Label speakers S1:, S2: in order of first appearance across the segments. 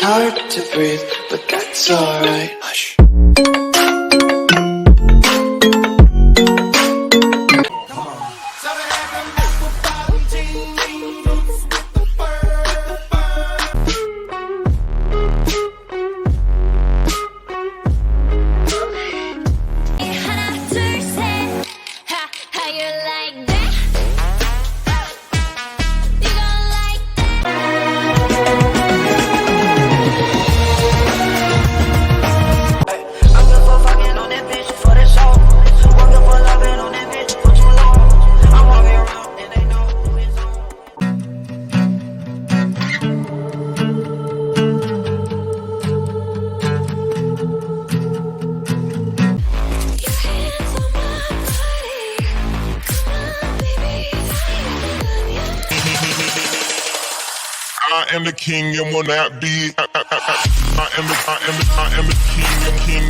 S1: hard to breathe, but that's alright. Hush.
S2: I am the king and will not be. I am the king.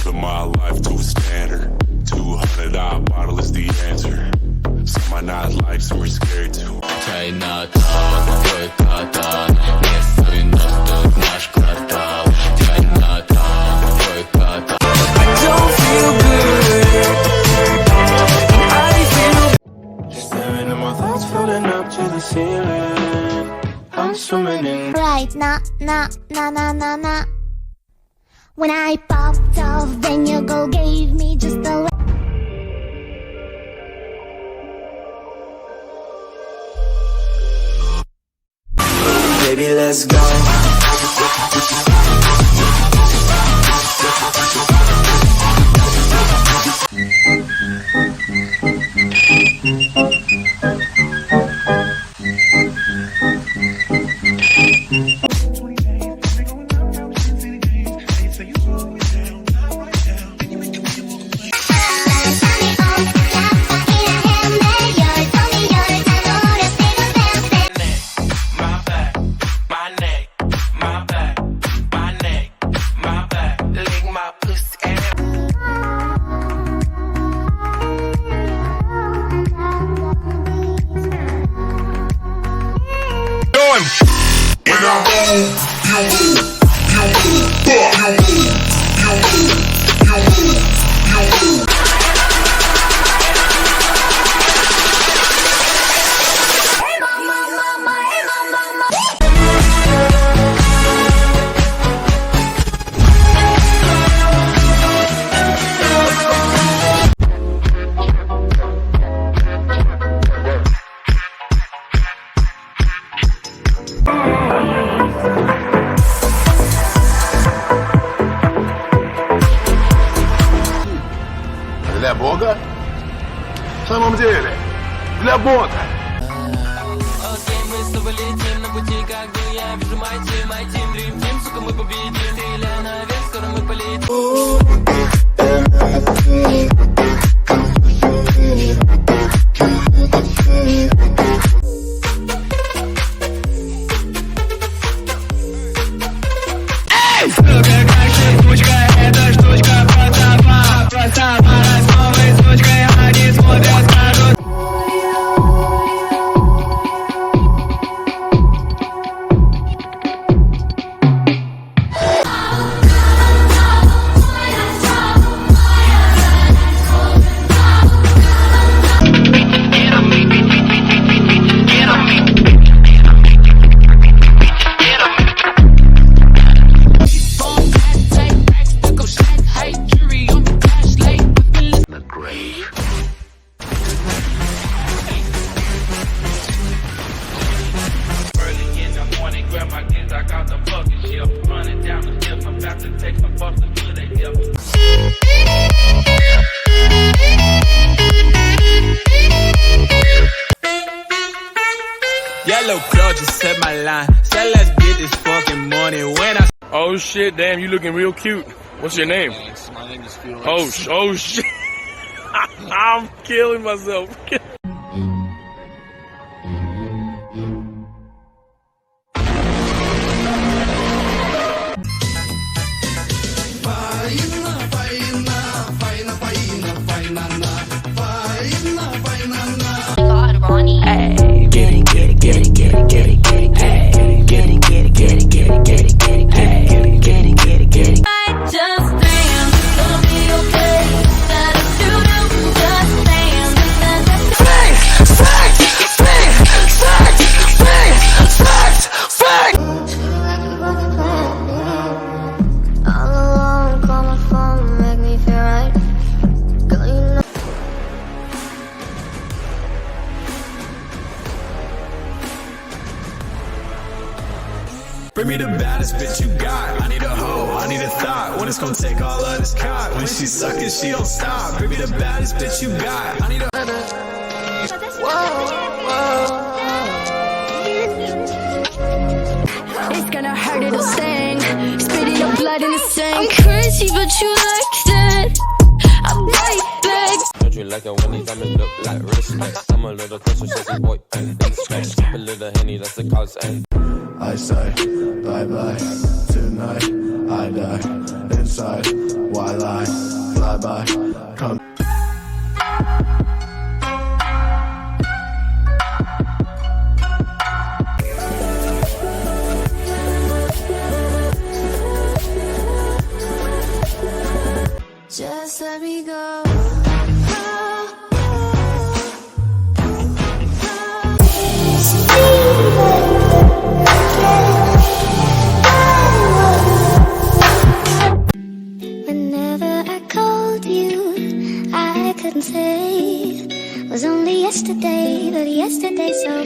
S2: Live my life to a standard. 200 odd bottle is the answer. Some might not like, some are scared to.
S3: Чайна таун, твой катан, не сынос, тут наш квартал. Чайна таун, твой катан. I don't feel good. I feel. Staring at my thoughts floating up to the ceiling. I'm swimming in.
S4: Right, na. When I popped off, then your girl gave me just a.
S1: Baby, let's go.
S2: When I move, you move, you move, you move, you move, you move, you move.
S4: Hey mama, hey mama.
S5: Для Бога? В самом деле, для Бога.
S3: Окей, мы снова летим на пути, как бы я вижу мой тим, Dream Team, сука, мы победим. Стреляй наверх, скоро мы полетим. Сука, как же сучка, эта штучка просто пора с новой сучкой, они смотрят, скажут. Yellow girl just said my line. Said let's get this fucking money when I.
S6: Oh shit, damn, you looking real cute. What's your name?
S5: My name is Felix.
S6: Oh shit. I'm killing myself.
S3: Bring me the baddest bitch you got. I need a hoe, I need a thought. When it's gonna take all of this cock. When she's sucking, she don't stop. Bring me the baddest bitch you got. I need a
S7: It's gonna hurt, it'll sting. Spitting your blood in the sink. I'm crazy, but you like that. I'm right back.
S8: Don't you like it when these diamonds look like wristbands? I'm a little closer, sexy boy, and expect a little Henny, that's the cause, and
S1: I say bye-bye tonight. I die inside while I fly by. Come.
S7: Just let me go.
S4: Whenever I called you, I couldn't say it was only yesterday, but yesterday so